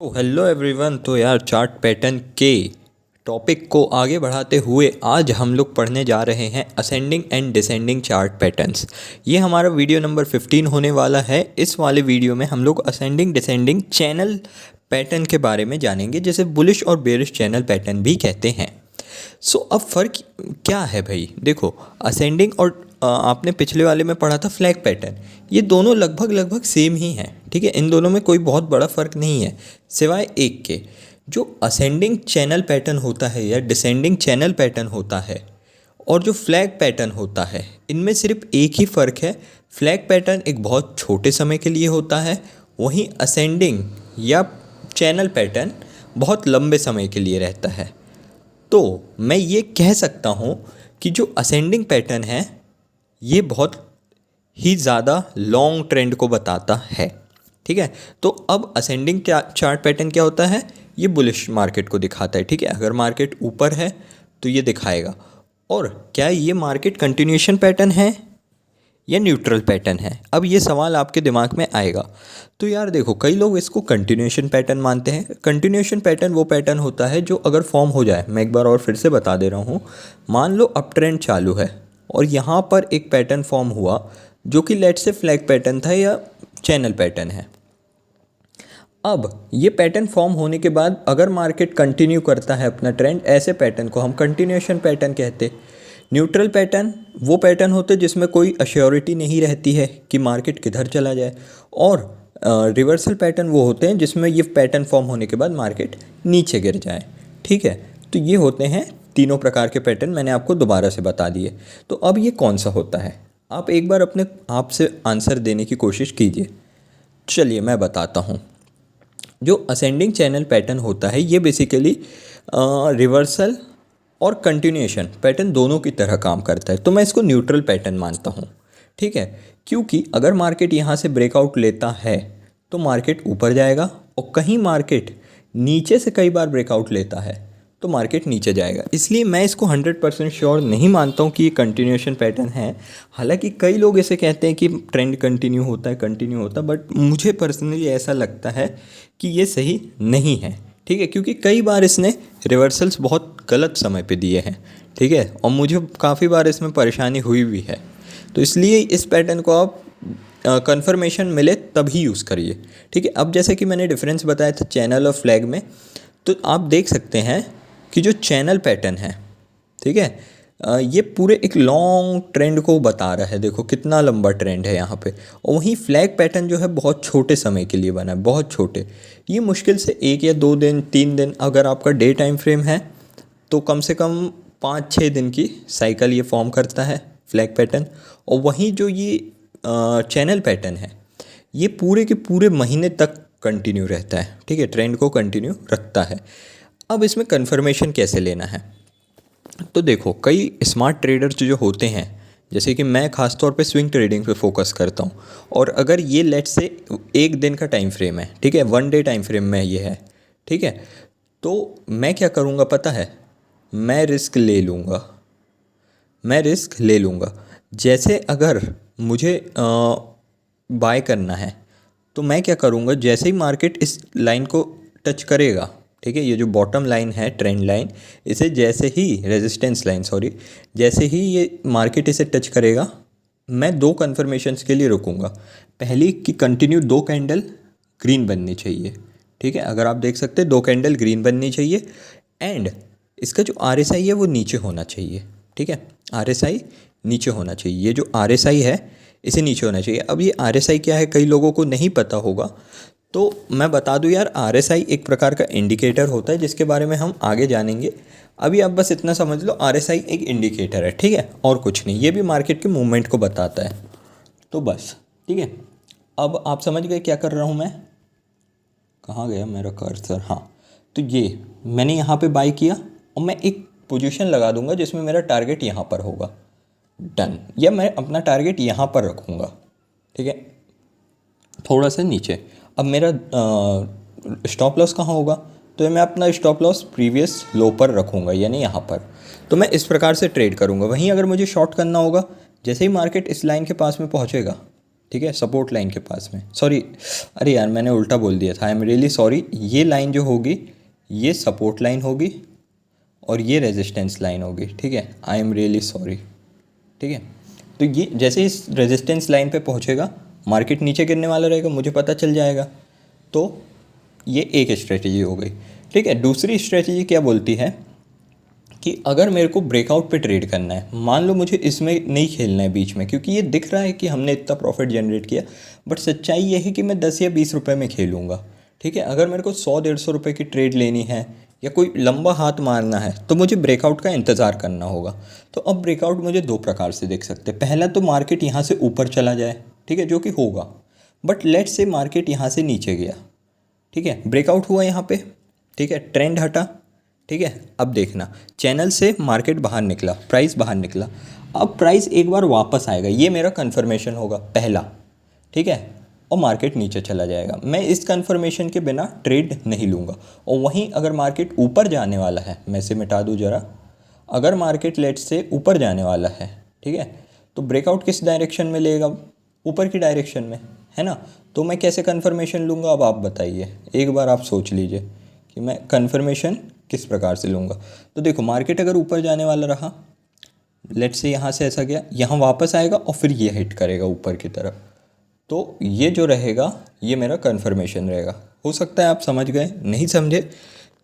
तो hello everyone. तो यार चार्ट पैटर्न के टॉपिक को आगे बढ़ाते हुए आज हम लोग पढ़ने जा रहे हैं ascending and descending chart patterns. ये हमारा वीडियो नंबर 15 होने वाला है। इस वाले वीडियो में हम लोग असेंडिंग डिसेंडिंग चैनल पैटर्न के बारे में जानेंगे, जिसे बुलिश और बेरिश चैनल पैटर्न भी कहते हैं। अब फ़र्क क्या है भाई? देखो, असेंडिंग और आपने पिछले वाले में पढ़ा था फ्लैग पैटर्न, ये दोनों लगभग लगभग सेम ही हैं। ठीक है, इन दोनों में कोई बहुत बड़ा फ़र्क नहीं है सिवाय एक के। जो असेंडिंग चैनल पैटर्न होता है या डिसेंडिंग चैनल पैटर्न होता है और जो फ्लैग पैटर्न होता है, इनमें सिर्फ एक ही फ़र्क है। फ्लैग पैटर्न एक बहुत छोटे समय के लिए होता है, वहीं असेंडिंग या चैनल पैटर्न बहुत लंबे समय के लिए रहता है। तो मैं ये कह सकता हूँ कि जो असेंडिंग पैटर्न है ये बहुत ही ज़्यादा लॉन्ग ट्रेंड को बताता है। ठीक है, तो अब असेंडिंग चार्ट पैटर्न क्या होता है? ये बुलिश मार्केट को दिखाता है। ठीक है, अगर मार्केट ऊपर है तो ये दिखाएगा। और क्या ये मार्केट कंटिन्यूएशन पैटर्न है या न्यूट्रल पैटर्न है? अब ये सवाल आपके दिमाग में आएगा। तो यार देखो, कई लोग इसको कंटिन्यूएशन पैटर्न मानते हैं। कंटिन्यूएशन पैटर्न वो पैटर्न होता है जो अगर फॉर्म हो जाए, मैं एक बार और फिर से बता दे रहा हूँ। मान लो अप ट्रेंड चालू है और यहाँ पर एक पैटर्न फॉर्म हुआ जो कि लेट से फ्लैग पैटर्न था या चैनल पैटर्न है। अब ये पैटर्न फॉर्म होने के बाद अगर मार्केट कंटिन्यू करता है अपना ट्रेंड, ऐसे पैटर्न को हम कंटिन्यूएशन पैटर्न कहते। न्यूट्रल पैटर्न वो पैटर्न होते जिसमें कोई अश्योरिटी नहीं रहती है कि मार्केट किधर चला जाए। और रिवर्सल पैटर्न वो होते हैं जिसमें ये पैटर्न फॉर्म होने के बाद मार्केट नीचे गिर जाए। ठीक है, तो ये होते हैं तीनों प्रकार के पैटर्न, मैंने आपको दोबारा से बता दिए। तो अब ये कौन सा होता है, आप एक बार अपने आप से आंसर देने की कोशिश कीजिए। चलिए मैं बताता हूँ। जो असेंडिंग चैनल पैटर्न होता है ये बेसिकली रिवर्सल और कंटिन्यूएशन पैटर्न दोनों की तरह काम करता है। तो मैं इसको न्यूट्रल पैटर्न मानता हूँ। ठीक है, क्योंकि अगर मार्केट यहाँ से ब्रेकआउट लेता है तो मार्केट ऊपर जाएगा, और कहीं मार्केट नीचे से कई बार ब्रेकआउट लेता है तो मार्केट नीचे जाएगा। इसलिए मैं इसको 100% श्योर नहीं मानता हूँ कि ये कंटिन्यूएशन पैटर्न है। हालांकि कई लोग इसे कहते हैं कि ट्रेंड कंटिन्यू होता है, बट मुझे पर्सनली ऐसा लगता है कि ये सही नहीं है। ठीक है, क्योंकि कई बार इसने रिवर्सल्स बहुत गलत समय पे दिए हैं। ठीक है, और मुझे काफ़ी बार इसमें परेशानी हुई भी है। तो इसलिए इस पैटर्न को आप कंफर्मेशन मिले तभी यूज़ करिए। ठीक है, अब जैसे कि मैंने डिफरेंस बताया था चैनल और फ्लैग में, तो आप देख सकते हैं कि जो चैनल पैटर्न है, ठीक है, ये पूरे एक लॉन्ग ट्रेंड को बता रहा है। देखो कितना लंबा ट्रेंड है यहाँ पे। और वहीं फ्लैग पैटर्न जो है बहुत छोटे समय के लिए बना है, बहुत छोटे। ये मुश्किल से 1 या 2 दिन 3 दिन, अगर आपका डे टाइम फ्रेम है तो कम से कम 5-6 दिन की साइकिल ये फॉर्म करता है फ्लैग पैटर्न। और वहीं जो ये चैनल पैटर्न है ये पूरे के पूरे महीने तक कंटिन्यू रहता है। ठीक है, ट्रेंड को कंटिन्यू रखता है। अब इसमें कन्फर्मेशन कैसे लेना है? तो देखो, कई स्मार्ट ट्रेडर्स जो होते हैं, जैसे कि मैं ख़ास तौर पे स्विंग ट्रेडिंग पे फोकस करता हूँ, और अगर ये लेट से 1 दिन का टाइम फ्रेम है, ठीक है, 1 डे टाइम फ्रेम में ये है, ठीक है, तो मैं क्या करूँगा पता है? मैं रिस्क ले लूँगा। जैसे अगर मुझे बाय करना है तो मैं क्या करूँगा, जैसे ही मार्केट इस लाइन को टच करेगा, ठीक है, ये जो बॉटम लाइन है ट्रेंड लाइन, इसे जैसे ही रेजिस्टेंस लाइन जैसे ही ये मार्केट इसे टच करेगा, मैं 2 कन्फर्मेशंस के लिए रुकूंगा। पहली कि कंटिन्यू 2 कैंडल ग्रीन बननी चाहिए। ठीक है, अगर आप देख सकते हैं 2 कैंडल ग्रीन बननी चाहिए, एंड इसका जो RSI है वो नीचे होना चाहिए। ठीक है, RSI नीचे होना चाहिए। ये जो RSI है इसे नीचे होना चाहिए। अब ये RSI क्या है, कई लोगों को नहीं पता होगा, तो मैं बता दूं यार, RSI एक प्रकार का इंडिकेटर होता है जिसके बारे में हम आगे जानेंगे। अभी आप बस इतना समझ लो, RSI एक इंडिकेटर है, ठीक है, और कुछ नहीं। ये भी मार्केट के मूवमेंट को बताता है। तो बस, ठीक है, अब आप समझ गए क्या कर रहा हूँ मैं? कहाँ गया मेरा कर्सर? हाँ, तो ये मैंने यहाँ पे बाय किया और मैं एक पोजीशन लगा दूंगा जिसमें मेरा टारगेट यहाँ पर होगा, डन। या मैं अपना टारगेट यहाँ पर रखूँगा, ठीक है, थोड़ा सा नीचे। अब मेरा स्टॉप लॉस कहाँ होगा? तो मैं अपना स्टॉप लॉस प्रीवियस लो पर रखूँगा, यानी यहाँ पर। तो मैं इस प्रकार से ट्रेड करूँगा। वहीं अगर मुझे शॉर्ट करना होगा, जैसे ही मार्केट इस लाइन के पास में पहुँचेगा, ठीक है, सपोर्ट लाइन के पास में, सॉरी अरे यार मैंने उल्टा बोल दिया था, आई एम रियली सॉरी। ये लाइन जो होगी ये सपोर्ट लाइन होगी और ये रेजिस्टेंस लाइन होगी, ठीक है, आई एम रियली सॉरी, ठीक है। तो ये जैसे इस रेजिस्टेंस लाइन पे पहुंचेगा मार्केट नीचे गिरने वाला रहेगा, मुझे पता चल जाएगा, तो ये एक स्ट्रेटजी हो गई, ठीक है। दूसरी स्ट्रेटजी क्या बोलती है कि अगर मेरे को ब्रेकआउट पे ट्रेड करना है, मान लो मुझे इसमें नहीं खेलना है बीच में, क्योंकि ये दिख रहा है कि हमने इतना प्रॉफिट जनरेट किया, बट सच्चाई ये है कि मैं 10 या 20 रुपये में खेलूँगा, ठीक है। अगर मेरे को 100-150 रुपये की ट्रेड लेनी है या कोई लंबा हाथ मारना है तो मुझे ब्रेकआउट का इंतज़ार करना होगा। तो अब ब्रेकआउट मुझे दो प्रकार से देख सकते हैं। पहला तो मार्केट यहाँ से ऊपर चला जाए, ठीक है, जो कि होगा, बट लेट से मार्केट यहाँ से नीचे गया, ठीक है, ब्रेकआउट हुआ यहाँ पे, ठीक है, ट्रेंड हटा, ठीक है। अब देखना चैनल से मार्केट बाहर निकला, प्राइस बाहर निकला, अब प्राइस एक बार वापस आएगा, ये मेरा कन्फर्मेशन होगा पहला, ठीक है, और मार्केट नीचे चला जाएगा। मैं इस कन्फर्मेशन के बिना ट्रेड नहीं लूँगा। और वहीं अगर मार्केट ऊपर जाने वाला है, मैं इसे मिटा दूँ ज़रा, अगर मार्केट लेट से ऊपर जाने वाला है, ठीक है, तो ब्रेकआउट किस डायरेक्शन में लेगा, ऊपर की डायरेक्शन में, है ना। तो मैं कैसे कन्फर्मेशन लूँगा, अब आप बताइए, एक बार आप सोच लीजिए कि मैं कन्फर्मेशन किस प्रकार से लूँगा। तो देखो मार्केट अगर ऊपर जाने वाला रहा, लेट से यहाँ से ऐसा गया, यहाँ वापस आएगा और फिर ये हिट करेगा ऊपर की तरफ, तो ये जो रहेगा ये मेरा कन्फर्मेशन रहेगा। हो सकता है आप समझ गए, नहीं समझे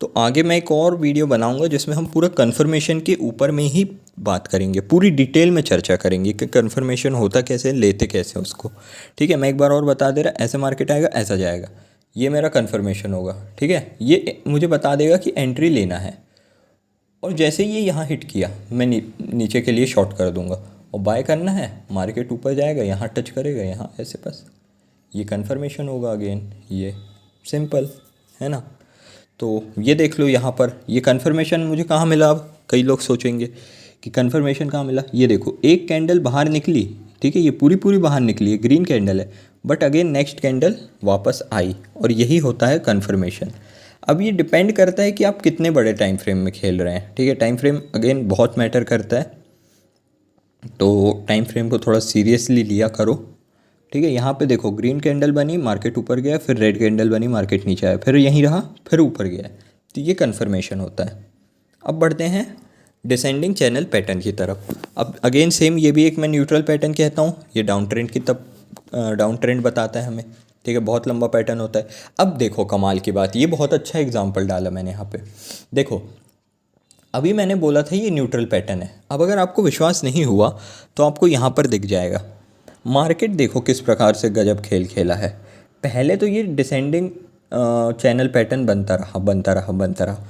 तो आगे मैं एक और वीडियो बनाऊंगा जिसमें हम पूरा कन्फर्मेशन के ऊपर में ही बात करेंगे, पूरी डिटेल में चर्चा करेंगे कि कन्फर्मेशन होता कैसे, लेते कैसे उसको, ठीक है। मैं एक बार और बता दे रहा, ऐसे मार्केट आएगा, ऐसा जाएगा, ये मेरा कन्फर्मेशन होगा, ठीक है। ये मुझे बता देगा कि एंट्री लेना है, और जैसे ये यहाँ हिट किया मैं नीचे के लिए शॉर्ट कर दूंगा, और बाय करना है, मार्केट ऊपर जाएगा, यहाँ टच करेगा, यहाँ ऐसे बस ये कन्फर्मेशन होगा अगेन, ये सिंपल है ना। तो ये देख लो यहाँ पर ये कन्फर्मेशन मुझे कहाँ मिला। अब कई लोग सोचेंगे कि कन्फर्मेशन कहाँ मिला, ये देखो एक कैंडल बाहर निकली, ठीक है, ये पूरी पूरी बाहर निकली है, ग्रीन कैंडल है, बट अगेन नेक्स्ट कैंडल वापस आई, और यही होता है कन्फर्मेशन। अब ये डिपेंड करता है कि आप कितने बड़े टाइम फ्रेम में खेल रहे हैं, ठीक है, टाइम फ्रेम अगेन बहुत मैटर करता है, तो टाइम फ्रेम को थोड़ा सीरियसली लिया करो, ठीक है। यहाँ पे देखो ग्रीन कैंडल बनी, मार्केट ऊपर गया, फिर रेड कैंडल बनी, मार्केट नीचे आया, फिर यहीं रहा, फिर ऊपर गया, तो ये कन्फर्मेशन होता है। अब बढ़ते हैं डिसेंडिंग चैनल पैटर्न की तरफ। अब अगेन सेम, ये भी एक मैं न्यूट्रल पैटर्न कहता हूँ, ये डाउन ट्रेंड की तब डाउन ट्रेंड बताता है हमें, ठीक है, बहुत लंबा पैटर्न होता है। अब देखो कमाल की बात, ये बहुत अच्छा एग्जाम्पल डाला मैंने यहाँ पे, देखो अभी मैंने बोला था ये न्यूट्रल पैटर्न है। अब अगर आपको विश्वास नहीं हुआ तो आपको यहाँ पर दिख जाएगा, मार्केट देखो किस प्रकार से गजब खेल खेला है। पहले तो ये डिसेंडिंग चैनल पैटर्न बनता रहा बनता रहा बनता रहा।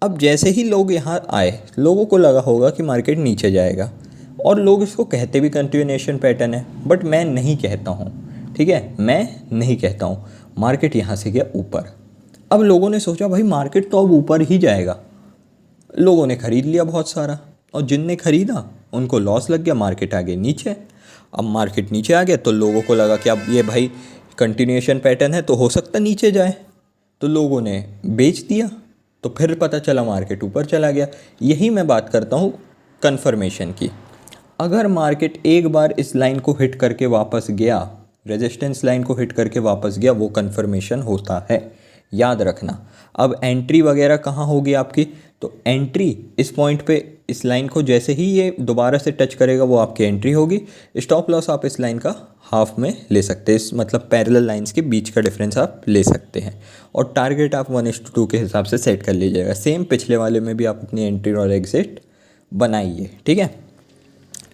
अब जैसे ही लोग यहाँ आए, लोगों को लगा होगा कि मार्केट नीचे जाएगा, और लोग इसको कहते भी कंटिन्यूएशन पैटर्न है, बट मैं नहीं कहता हूँ, ठीक है, मैं नहीं कहता हूँ। मार्केट यहाँ से गया ऊपर, अब लोगों ने सोचा भाई मार्केट तो अब ऊपर ही जाएगा, लोगों ने ख़रीद लिया बहुत सारा, और जिनने ख़रीदा उनको लॉस लग गया, मार्केट आ गई नीचे। अब मार्केट नीचे आ गया तो लोगों को लगा कि अब ये भाई कंटिन्यूएशन पैटर्न है तो हो सकता नीचे जाए, तो लोगों ने बेच दिया, तो फिर पता चला मार्केट ऊपर चला गया। यही मैं बात करता हूँ कन्फर्मेशन की। अगर मार्केट एक बार इस लाइन को हिट करके वापस गया, रेजिस्टेंस लाइन को हिट करके वापस गया, वो कन्फर्मेशन होता है, याद रखना। अब एंट्री वगैरह कहाँ होगी आपकी, तो एंट्री इस पॉइंट पे, इस लाइन को जैसे ही ये दोबारा से टच करेगा वो आपकी एंट्री होगी। स्टॉप लॉस आप इस लाइन का हाफ में ले सकते हैं, इस मतलब पैरेलल लाइंस के बीच का डिफरेंस आप ले सकते हैं, और टारगेट आप 1:2 के हिसाब से सेट कर लीजिएगा। सेम पिछले वाले में भी आप अपनी एंट्री और एग्जिट बनाइए, ठीक है।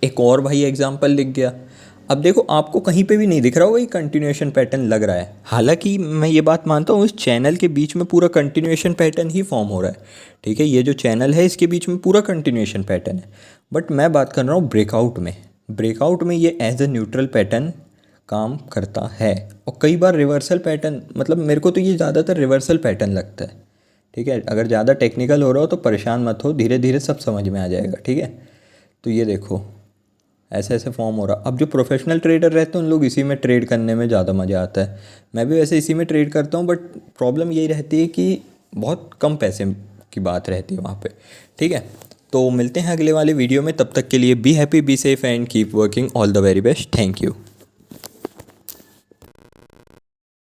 एक और भाई एग्जाम्पल दिख गया। अब देखो आपको कहीं पे भी नहीं दिख रहा होगा ये कंटिन्यूएशन पैटर्न लग रहा है, हालांकि मैं ये बात मानता हूँ इस चैनल के बीच में पूरा कंटिन्यूएशन पैटर्न ही फॉर्म हो रहा है, ठीक है, ये जो चैनल है इसके बीच में पूरा कंटिन्यूएशन पैटर्न है, बट मैं बात कर रहा हूँ ब्रेकआउट में। ब्रेकआउट में ये एज ए न्यूट्रल पैटर्न काम करता है, और कई बार रिवर्सल पैटर्न, मतलब मेरे को तो ये ज़्यादातर रिवर्सल पैटर्न लगता है, ठीक है। अगर ज़्यादा टेक्निकल हो रहा हो तो परेशान मत हो, धीरे धीरे सब समझ में आ जाएगा, ठीक है। तो ये देखो ऐसे ऐसे फॉर्म हो रहा। अब जो प्रोफेशनल ट्रेडर रहते हैं उन लोग इसी में ट्रेड करने में ज़्यादा मज़ा आता है। मैं भी वैसे इसी में ट्रेड करता हूँ, बट प्रॉब्लम यही रहती है कि बहुत कम पैसे की बात रहती है वहाँ पे, ठीक है। तो मिलते हैं अगले वाले वीडियो में, तब तक के लिए be happy, be safe and keep working. All the very best, thank you.